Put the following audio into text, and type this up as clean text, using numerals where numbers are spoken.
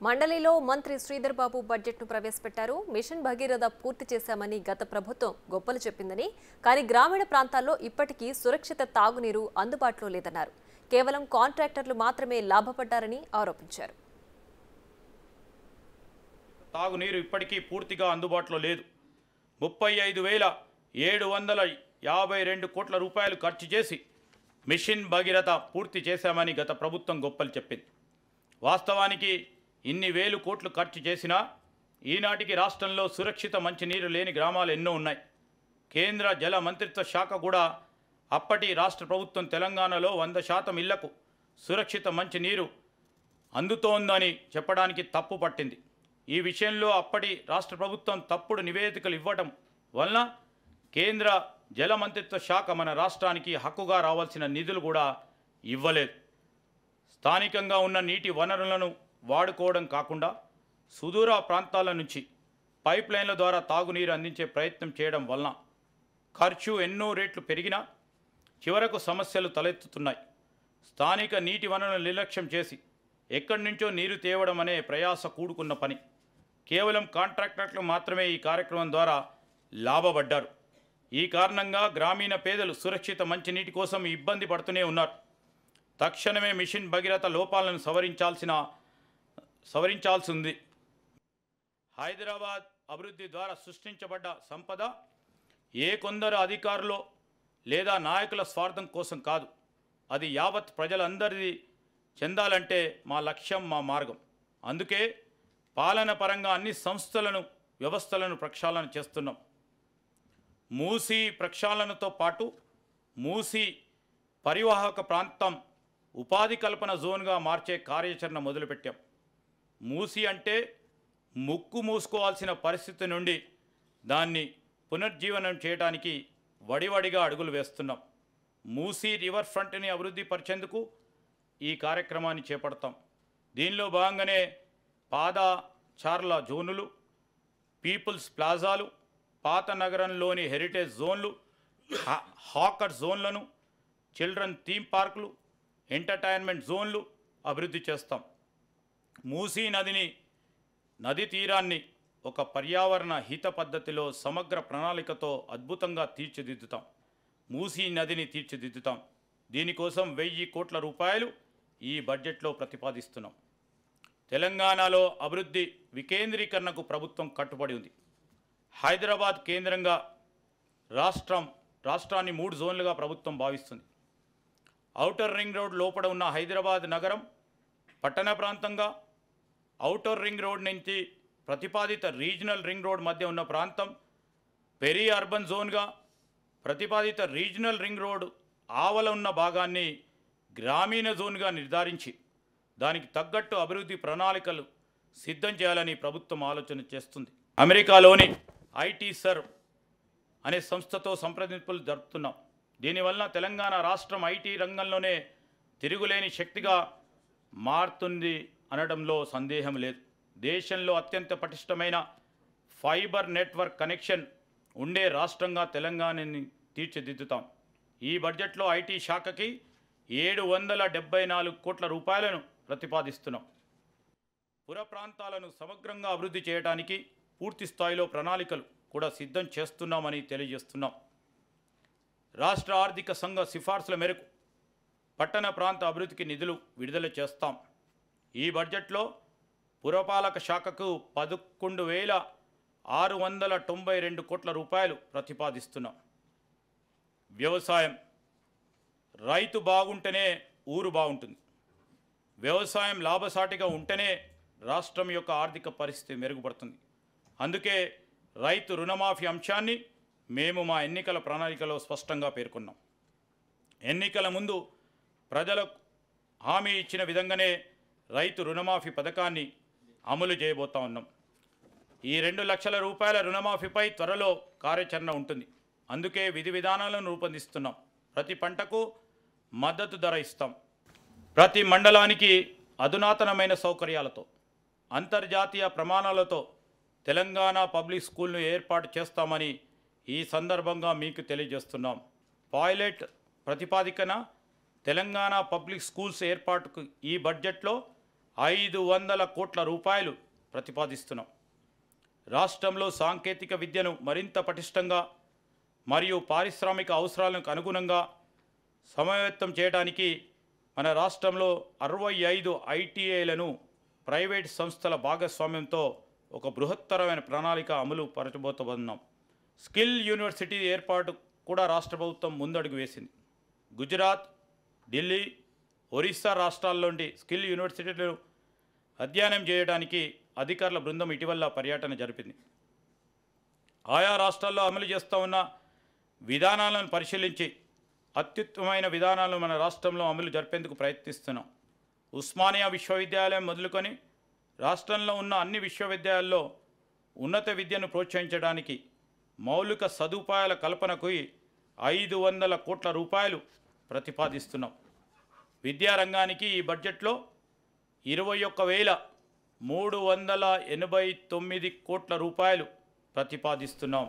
మండలిలో మంత్రి శ్రీధర్ బాబు బడ్జెట్ను ప్రవేశపెట్టారు. మిషన్ భగీరథ పూర్తి చేశామని గత ప్రభుత్వం గొప్పలు చెప్పిందని, కానీ గ్రామీణ ప్రాంతాల్లో ఇప్పటికీ సురక్షిత తాగునీరు అందుబాటులో లేదన్నారు. కేవలం కాంట్రాక్టర్లు మాత్రమే లాభపడ్డారని ఆరోపించారు. తాగునీరు ఇప్పటికీ పూర్తిగా అందుబాటులో లేదు. 35,752 కోట్ల రూపాయలు ఖర్చు చేసి మిషన్ భగీరథ పూర్తి చేశామని గత ప్రభుత్వం గొప్పలు చెప్పింది. వాస్తవానికి ఇన్ని వేలు కోట్లు ఖర్చు చేసినా ఈనాటికి రాష్ట్రంలో సురక్షిత మంచినీరు లేని గ్రామాలు ఎన్నో ఉన్నాయి. కేంద్ర జల మంత్రిత్వ శాఖ కూడా అప్పటి రాష్ట్ర ప్రభుత్వం తెలంగాణలో 100% ఇళ్లకు సురక్షిత మంచినీరు అందుతోందని చెప్పడానికి తప్పు పట్టింది. ఈ విషయంలో అప్పటి రాష్ట్ర ప్రభుత్వం తప్పుడు నివేదికలు ఇవ్వడం వలన కేంద్ర జల మంత్రిత్వ శాఖ మన రాష్ట్రానికి హక్కుగా రావాల్సిన నిధులు కూడా ఇవ్వలేదు. స్థానికంగా ఉన్న నీటి వనరులను వాడుకోవడం కాకుండా సుదూర ప్రాంతాల నుంచి పైప్ లైన్ల ద్వారా తాగునీరు అందించే ప్రయత్నం చేయడం వలన ఖర్చు ఎన్నో రెట్లు పెరిగినా చివరకు సమస్యలు తలెత్తుతున్నాయి. స్థానిక నీటి వనరులను నిర్లక్ష్యం చేసి ఎక్కడి నుంచో నీరు తేవడం అనే ప్రయాస కూడుకున్న పని. కేవలం కాంట్రాక్టర్లు మాత్రమే ఈ కార్యక్రమం ద్వారా లాభపడ్డారు. ఈ కారణంగా గ్రామీణ పేదలు సురక్షిత మంచినీటి కోసం ఇబ్బంది పడుతూనే ఉన్నారు. తక్షణమే మిషన్ భగీరథ లోపాలను సవరించాల్సి ఉంది. హైదరాబాద్ అభివృద్ధి ద్వారా సృష్టించబడ్డ సంపద ఏ కొందరు అధికారులు లేదా నాయకుల స్వార్థం కోసం కాదు. అది యావత్ ప్రజలందరిది చెందాలంటే మా లక్ష్యం, మా మార్గం. అందుకే పాలన పరంగా అన్ని సంస్థలను, వ్యవస్థలను ప్రక్షాళన చేస్తున్నాం. మూసీ ప్రక్షాళనతో పాటు మూసీ పరివాహక ప్రాంతం ఉపాధి కల్పన జోన్గా మార్చే కార్యాచరణ మొదలుపెట్టాం. మూసీ అంటే ముక్కు మూసుకోవాల్సిన పరిస్థితి నుండి దాన్ని పునర్జీవనం చేయడానికి వడివడిగా అడుగులు వేస్తున్నాం. మూసీ రివర్ ఫ్రంట్ని అభివృద్ధి పరిచేందుకు ఈ కార్యక్రమాన్ని చేపడతాం. దీనిలో భాగంగానే పాదచార్ల జోనులు, పీపుల్స్ ప్లాజాలు, పాత నగరంలోని హెరిటేజ్ జోన్లు, హాకర్ జోన్లను, చిల్డ్రన్ థీమ్ పార్కులు, ఎంటర్టైన్మెంట్ జోన్లు అభివృద్ధి చేస్తాం. మూసీ నది తీరాన్ని ఒక పర్యావరణ హిత పద్ధతిలో సమగ్ర ప్రణాళికతో అద్భుతంగా తీర్చిదిద్దుతాం. మూసీ నదిని తీర్చిదిద్దుతాం. దీనికోసం 1000 కోట్ల రూపాయలు ఈ బడ్జెట్లో ప్రతిపాదిస్తున్నాం. తెలంగాణలో అభివృద్ధి వికేంద్రీకరణకు ప్రభుత్వం కట్టుబడి ఉంది. హైదరాబాద్ కేంద్రంగా రాష్ట్రాన్ని 3 జోన్లుగా ప్రభుత్వం భావిస్తుంది. ఔటర్ రింగ్ రోడ్ లోపల ఉన్న హైదరాబాద్ నగరం పట్టణ ప్రాంతంగా, ఔటర్ రింగ్ రోడ్ నుంచి ప్రతిపాదిత రీజనల్ రింగ్ రోడ్ మధ్య ఉన్న ప్రాంతం పెరీ అర్బన్ జోన్గా, ప్రతిపాదిత రీజనల్ రింగ్ రోడ్ ఆవల ఉన్న భాగాన్ని గ్రామీణ జోన్గా నిర్ధారించి దానికి తగ్గట్టు అభివృద్ధి ప్రణాళికలు సిద్ధం చేయాలని ప్రభుత్వం ఆలోచన చేస్తుంది. అమెరికాలోని ఐటీ సర్వ్ అనే సంస్థతో సంప్రదింపులు జరుపుతున్నాం. దీనివల్ల తెలంగాణ రాష్ట్రం ఐటీ రంగంలోనే తిరుగులేని శక్తిగా మారుతుంది అనడంలో సందేహం లేదు. దేశంలో అత్యంత పటిష్టమైన ఫైబర్ నెట్వర్క్ కనెక్షన్ ఉండే రాష్ట్రంగా తెలంగాణని తీర్చిదిద్దుతాం. ఈ బడ్జెట్లో ఐటీ శాఖకి 774 కోట్ల రూపాయలను ప్రతిపాదిస్తున్నాం. పుర ప్రాంతాలను సమగ్రంగా అభివృద్ధి చేయడానికి పూర్తి స్థాయిలో ప్రణాళికలు కూడా సిద్ధం చేస్తున్నామని తెలియజేస్తున్నాం. రాష్ట్ర ఆర్థిక సంఘ సిఫార్సుల మేరకు పట్టణ ప్రాంత అభివృద్ధికి నిధులు విడుదల చేస్తాం. ఈ బడ్జెట్లో పురపాలక శాఖకు 11,692 కోట్ల రూపాయలు ప్రతిపాదిస్తున్నాం. వ్యవసాయం, రైతు బాగుంటేనే ఊరు బాగుంటుంది. వ్యవసాయం లాభసాటిగా ఉంటేనే రాష్ట్రం యొక్క ఆర్థిక పరిస్థితి మెరుగుపడుతుంది. అందుకే రైతు రుణమాఫీ అంశాన్ని మేము మా ఎన్నికల ప్రణాళికలో స్పష్టంగా పేర్కొన్నాం. ఎన్నికల ముందు ప్రజలకు హామీ ఇచ్చిన విధంగానే రైతు రుణమాఫీ పథకాన్ని అమలు చేయబోతా ఉన్నాం. ఈ 2 లక్షల రూపాయల రుణమాఫీపై త్వరలో కార్యాచరణ ఉంటుంది. అందుకే విధి విధానాలను రూపొందిస్తున్నాం. ప్రతి పంటకు మద్దతు ధర ఇస్తాం. ప్రతి మండలానికి అధునాతనమైన సౌకర్యాలతో, అంతర్జాతీయ ప్రమాణాలతో తెలంగాణ పబ్లిక్ స్కూల్ను ఏర్పాటు చేస్తామని ఈ సందర్భంగా మీకు తెలియజేస్తున్నాం. పైలట్ ప్రతిపాదికన తెలంగాణ పబ్లిక్ స్కూల్స్ ఏర్పాటుకు ఈ బడ్జెట్లో 500 కోట్ల రూపాయలు ప్రతిపాదిస్తున్నాం. రాష్ట్రంలో సాంకేతిక విద్యను మరింత పటిష్టంగా మరియు పారిశ్రామిక అవసరాలకు అనుగుణంగా సమన్వయం చేయడానికి మన రాష్ట్రంలో 65 ఐటీఐలను ప్రైవేట్ సంస్థల భాగస్వామ్యంతో ఒక బృహత్తరమైన ప్రణాళిక అమలు పరచబోతున్నాం. స్కిల్ యూనివర్సిటీ ఏర్పాటు కూడా రాష్ట్ర ప్రభుత్వం ముందడుగు వేసింది. గుజరాత్, ఢిల్లీ, ఒరిస్సా రాష్ట్రాల్లోని స్కిల్ యూనివర్సిటీలను అధ్యయనం చేయడానికి అధికారుల బృందం ఇటీవల పర్యటన జరిపింది. ఆయా రాష్ట్రాల్లో అమలు చేస్తూ ఉన్న విధానాలను పరిశీలించి అత్యుత్తమమైన విధానాలను మన రాష్ట్రంలో అమలు జరిపేందుకు ప్రయత్నిస్తున్నాం. ఉస్మానియా విశ్వవిద్యాలయం మొదలుకొని రాష్ట్రంలో ఉన్న అన్ని విశ్వవిద్యాలయాల్లో ఉన్నత విద్యను ప్రోత్సహించడానికి మౌలిక సదుపాయాల కల్పనకు 500 కోట్ల రూపాయలు ప్రతిపాదిస్తున్నాం. విద్యారంగానికి ఈ బడ్జెట్లో 21,389 కోట్ల రూపాయలు ప్రతిపాదిస్తున్నాం.